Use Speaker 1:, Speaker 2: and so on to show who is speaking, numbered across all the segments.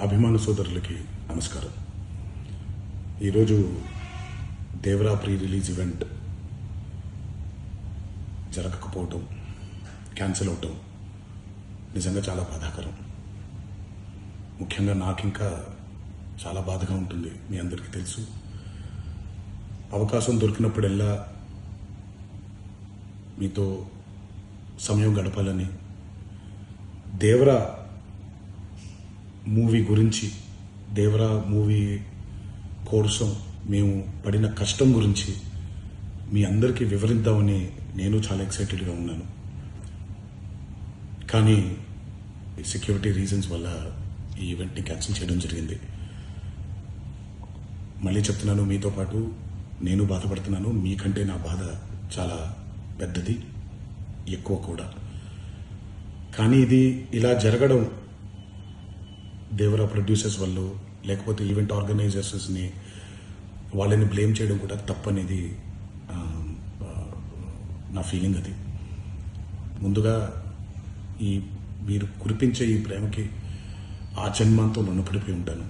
Speaker 1: అభిమాన సోదరులకి నమస్కారం. ఈరోజు దేవరా ప్రీ రిలీజ్ ఈవెంట్ జరగకపోవటం, క్యాన్సిల్ అవటం నిజంగా చాలా బాధాకరం. ముఖ్యంగా నాకు ఇంకా చాలా బాధగా ఉంటుంది. మీ అందరికీ తెలుసు, అవకాశం దొరికినప్పుడల్లా మీతో సమయం గడపాలని, దేవరా మూవీ గురించి, దేవరా మూవీ కోసం మేము పడిన కష్టం గురించి మీ అందరికీ వివరిద్దామని నేను చాలా ఎక్సైటెడ్గా ఉన్నాను. కానీ సెక్యూరిటీ రీజన్స్ వల్ల ఈ ఈవెంట్ని క్యాన్సిల్ చేయడం జరిగింది. మళ్ళీ చెప్తున్నాను, మీతో పాటు నేను బాధపడుతున్నాను. మీకంటే నా బాధ చాలా పెద్దది, ఎక్కువ కూడా. కానీ ఇది ఇలా జరగడం దేవరా ప్రొడ్యూసర్స్ వల్ల, లేకపోతే ఈవెంట్ ఆర్గనైజర్స్ని వాళ్ళని బ్లేమ్ చేయడం కూడా తప్పనేది నా ఫీలింగ్. అది ముందుగా మీరు కురిపించే ఈ ప్రేమకి ఆ జన్మంతో రుణపడిపోయి ఉంటాను.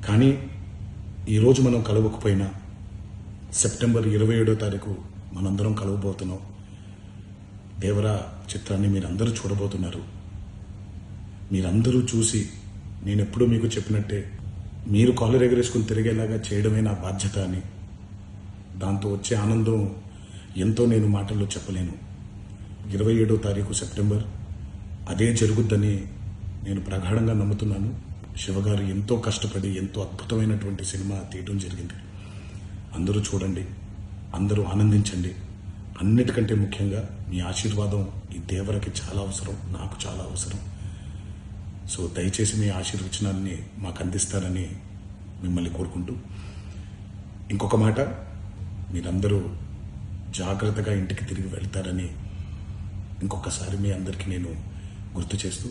Speaker 1: కానీ ఈరోజు మనం కలవకపోయినా సెప్టెంబర్ 27వ తారీఖు మనందరం కలవబోతున్నాం. దేవరా చిత్రాన్ని మీరందరూ చూడబోతున్నారు. మీరందరూ చూసి, నేను ఎప్పుడూ మీకు చెప్పినట్టే, మీరు కాలర్ ఎగరేసుకుని తిరిగేలాగా చేయడమే నా బాధ్యత అని, దాంతో వచ్చే ఆనందం ఎంతో నేను మాటల్లో చెప్పలేను. 27వ తారీఖు సెప్టెంబర్ అదే జరుగుద్దని నేను ప్రగాఢంగా నమ్ముతున్నాను. శివగారు ఎంతో కష్టపడి ఎంతో అద్భుతమైనటువంటి సినిమా తీయడం జరిగింది. అందరూ చూడండి, అందరూ ఆనందించండి. అన్నిటికంటే ముఖ్యంగా మీ ఆశీర్వాదం ఈ దేవరకి చాలా అవసరం, నాకు చాలా అవసరం. సో దయచేసి మీ ఆశీర్వచనాన్ని మాకు అందిస్తారని మిమ్మల్ని కోరుకుంటూ, ఇంకొక మాట, మీరందరూ జాగ్రత్తగా ఇంటికి తిరిగి వెళ్తారని ఇంకొకసారి మీ అందరికీ నేను గుర్తు చేస్తూ